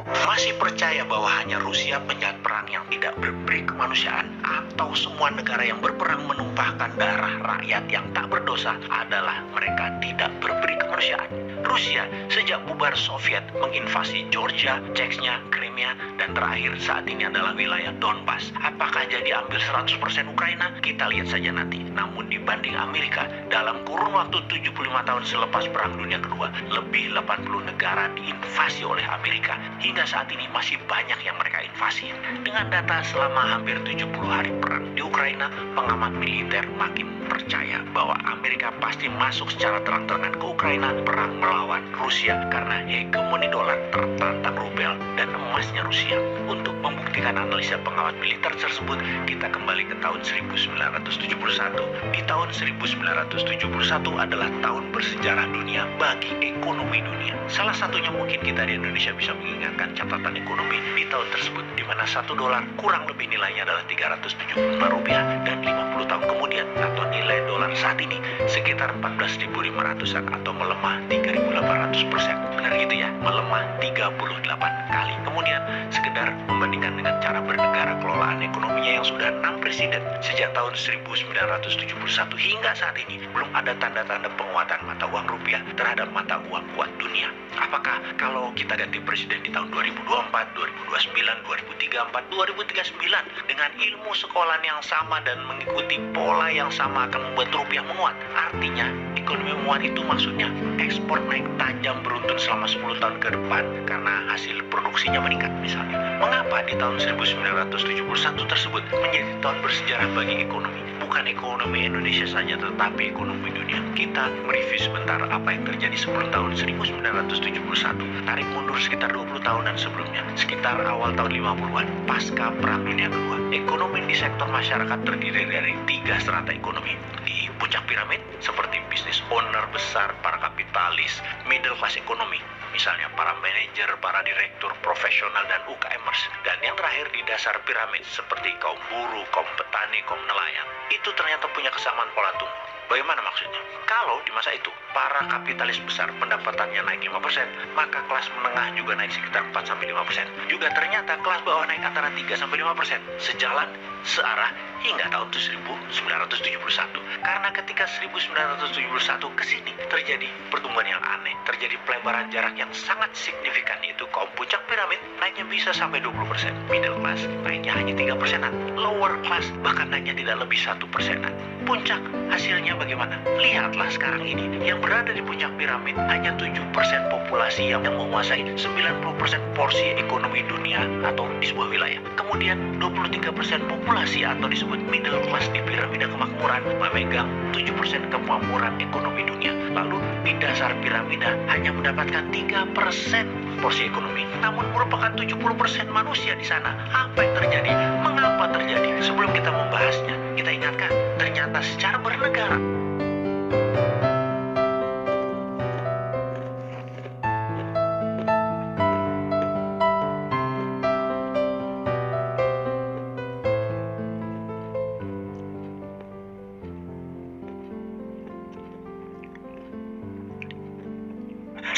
Masih percaya bahwa hanya Rusia penjahat perang yang tidak berberi kemanusiaan, atau semua negara yang berperang menumpahkan darah rakyat yang tak berdosa adalah mereka tidak berberi kemanusiaan? Rusia sejak bubar Soviet menginvasi Georgia, Chechnya, Crimea, dan terakhir saat ini adalah wilayah Donbas. Apakah jadi ambil 100% Ukraina? Kita lihat saja nanti. Namun dibanding Amerika, dalam kurun waktu 75 tahun selepas Perang Dunia Kedua, lebih 80 negara diinvasi oleh Amerika. Hingga saat ini masih banyak yang mereka invasi. Dengan data selama hampir 70 hari perang di Ukraina, pengamat militer makin percaya bahwa Amerika pasti masuk secara terang-terangan ke Ukraina perang melawan Rusia karena hegemoni dolar tertantang rubel dan emasnya Rusia. Untuk membuktikan analisa pengamat militer tersebut, kita kembali ke tahun 1971. Di tahun 1971 adalah tahun bersejarah dunia bagi ekonomi dunia. Salah satunya mungkin kita di Indonesia bisa mengingatkan catatan ekonomi di tahun tersebut, di mana $1 kurang lebih nilainya adalah Rp375 dan 50 tahun kemudian atau nilai dolar saat ini sekitar 14.500-an atau melemah 3.800%. Benar gitu ya, melemah 38 kali. Kemudian sekedar membandingkan dengan cara bernegara kelolaan ekonominya yang sudah 6 presiden sejak tahun 1971 hingga saat ini belum ada tanda-tanda penguatan mata uang rupiah terhadap mata uang kuat dunia. Apakah kalau kita ganti presiden di tahun 2024, 2029, 2034, 2039 dengan ilmu sekolahan yang sama dan mengikuti pola yang sama akan membuat rupiah menguat? Artinya ekonomi menguat itu maksudnya ekspor naik tajam beruntun selama 10 tahun ke depan karena hasil produksinya meningkat misalnya. Mengapa di tahun 1971 tersebut menjadi tahun bersejarah bagi ekonomi? Bukan ekonomi Indonesia saja, tetapi ekonomi dunia. Kita mereview sebentar apa yang terjadi sebelum tahun 1971. Tarik mundur sekitar 20 tahunan sebelumnya, sekitar awal tahun 50-an, pasca Perang Dunia Kedua. Ekonomi di sektor masyarakat terdiri dari 3 strata ekonomi. Di puncak piramid, seperti bisnis owner besar, para kapitalis, middle class ekonomi, misalnya para manajer, para direktur, profesional, dan UKMers. Dan yang terakhir di dasar piramid, seperti kaum buruh, kaum petani, kaum nelayan. Itu ternyata punya kesamaan pola tumbuh. Bagaimana maksudnya? Kalau di masa itu, para kapitalis besar pendapatannya naik 5%, maka kelas menengah juga naik sekitar 4-5%. Juga ternyata kelas bawah naik antara 3-5%. Sejalan, searah, hingga tahun 1971. Karena ketika 1971 ke sini terjadi pertumbuhan yang aneh, terjadi pelebaran jarak yang sangat signifikan, yaitu kaum puncak piramid naiknya bisa sampai 20%, middle class naiknya hanya 3%-an, lower class bahkan naiknya tidak lebih 1%-an. Puncak hasilnya bagaimana? Lihatlah sekarang ini, yang berada di puncak piramid hanya 7% populasi yang menguasai 90% porsi ekonomi dunia atau di sebuah wilayah. Kemudian 23% populasi atau disebut middle class di piramida kemakmuran memegang 7% kemakmuran ekonomi dunia. Lalu di dasar piramida hanya mendapatkan 3% porsi ekonomi, namun merupakan 70% manusia di sana. Apa yang terjadi? Mengapa terjadi? Sebelum kita membahasnya, kita ingatkan, ternyata secara bernegara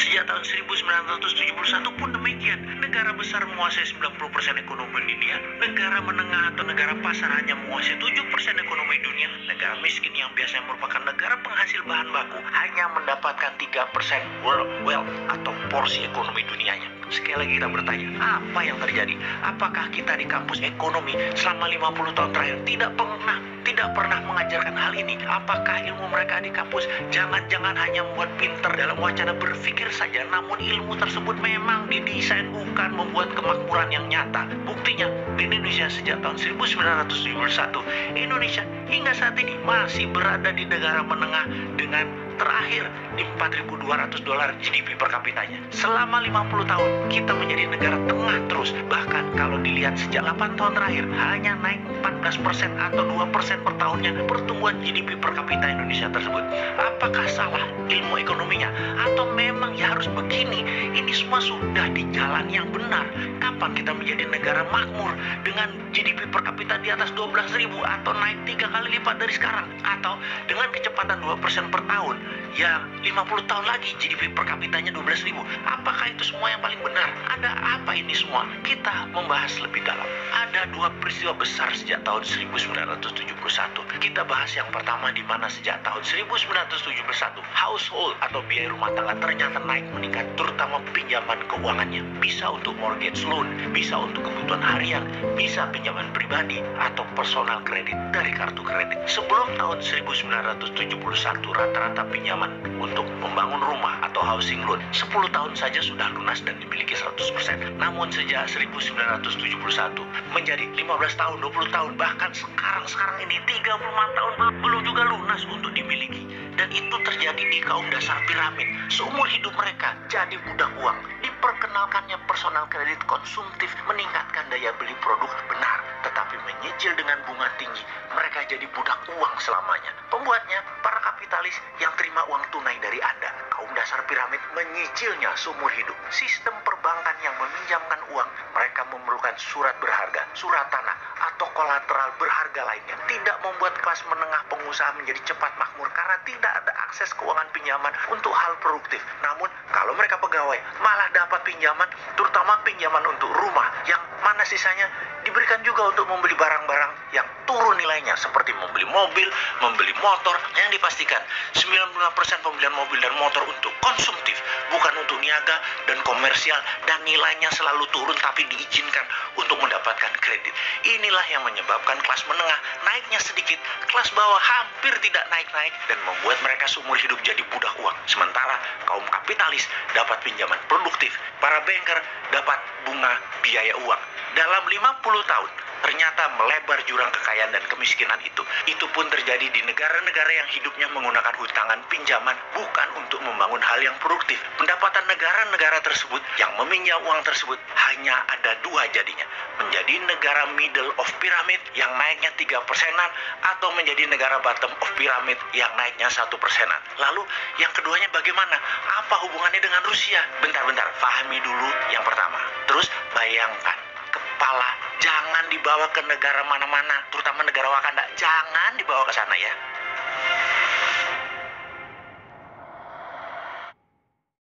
sejak tahun 1971 pun demikian. Negara besar menguasai 90% ekonomi dunia, negara menengah atau negara pasar hanya menguasai 7% ekonomi dunia, negara miskin yang biasanya merupakan negara penghasil bahan baku hanya mendapatkan 3% world wealth atau porsi ekonomi dunianya. Sekali lagi kita bertanya, apa yang terjadi? Apakah kita di kampus ekonomi selama 50 tahun terakhir tidak pernah mengajarkan hal ini? Apakah ilmu mereka di kampus jangan-jangan hanya membuat pintar dalam wacana berpikir saja, namun ilmu tersebut memang didesain bukan membuat kemakmuran yang nyata? Buktinya, di Indonesia sejak tahun 1971, Indonesia hingga saat ini masih berada di negara menengah dengan terakhir di $4.200 GDP per kapitanya. Selama 50 tahun, kita menjadi negara tengah terus. Bahkan kalau dilihat sejak 8 tahun terakhir, hanya naik 14% atau 2% per tahunnya pertumbuhan GDP per kapita Indonesia tersebut. Apakah salah ilmu ekonominya? Atau memang ya harus begini? Ini semua sudah di jalan yang benar. Kapan kita menjadi negara makmur dengan GDP per kapita di atas 12.000 atau naik 3 kali lipat dari sekarang? Atau dengan kecepatan 2% per tahun, ya 50 tahun lagi GDP per kapitanya 12.000. Apakah itu semua yang paling benar? Ada apa ini semua, kita membahas lebih dalam. Ada dua peristiwa besar sejak tahun 1971. Kita bahas yang pertama, di mana sejak tahun 1971 household atau biaya rumah tangga ternyata naik meningkat, terutama pinjaman keuangannya. Bisa untuk mortgage loan, bisa untuk kebutuhan harian, bisa pinjaman pribadi atau personal kredit dari kartu kredit. Sebelum tahun 1971 rata-rata pinjaman untuk membangun rumah atau housing loan 10 tahun saja sudah lunas dan dimiliki 100%. Namun sejak 1971 menjadi 15 tahun, 20 tahun, bahkan sekarang ini 35 tahun belum juga lunas untuk dimiliki. Dan itu terjadi di kaum dasar piramid. Seumur hidup mereka jadi budak uang. Diperkenalkannya personal kredit konsumtif, meningkatkan daya beli produk, benar, tetapi menyicil dengan bunga tinggi. Mereka jadi budak uang selamanya. Pembuatnya para kapitalis yang terima uang tunai dari Anda. Kaum dasar piramid menyicilnya seumur hidup. Sistem perbankan yang meminjamkan uang, mereka memerlukan surat berharga, surat tanah, atau kolateral berharga lainnya. Tidak membuat kelas menengah pengusaha menjadi cepat makmur karena tidak ada akses keuangan pinjaman untuk hal produktif. Namun kalau mereka pegawai malah dapat pinjaman, terutama pinjaman untuk rumah, yang mana sisanya diberikan juga untuk membeli barang-barang yang turun nilainya, seperti membeli mobil, membeli motor. Yang dipastikan 95% pembelian mobil dan motor untuk konsumtif, bukan untuk niaga dan komersial, dan nilainya selalu turun tapi diizinkan untuk mendapatkan kredit. Inilah yang menyebabkan kelas menengah naiknya sedikit, kelas bawah hampir tidak naik-naik, dan membuat mereka seumur hidup jadi budak uang. Sementara kaum kapitalis dapat pinjaman produktif, para banker dapat bunga biaya uang. Dalam 50 tahun ternyata melebar jurang kekayaan dan kemiskinan itu. Itu pun terjadi di negara-negara yang hidupnya menggunakan hutangan pinjaman, bukan untuk membangun hal yang produktif. Pendapatan negara-negara tersebut yang meminjam uang tersebut hanya ada dua jadinya. Menjadi negara middle of pyramid yang naiknya 3%-an, atau menjadi negara bottom of pyramid yang naiknya 1%-an. Lalu yang keduanya bagaimana? Apa hubungannya dengan Rusia? Bentar, pahami dulu yang pertama. Terus bayangkan, kepala jangan dibawa ke negara mana-mana, terutama negara Wakanda, jangan dibawa ke sana ya.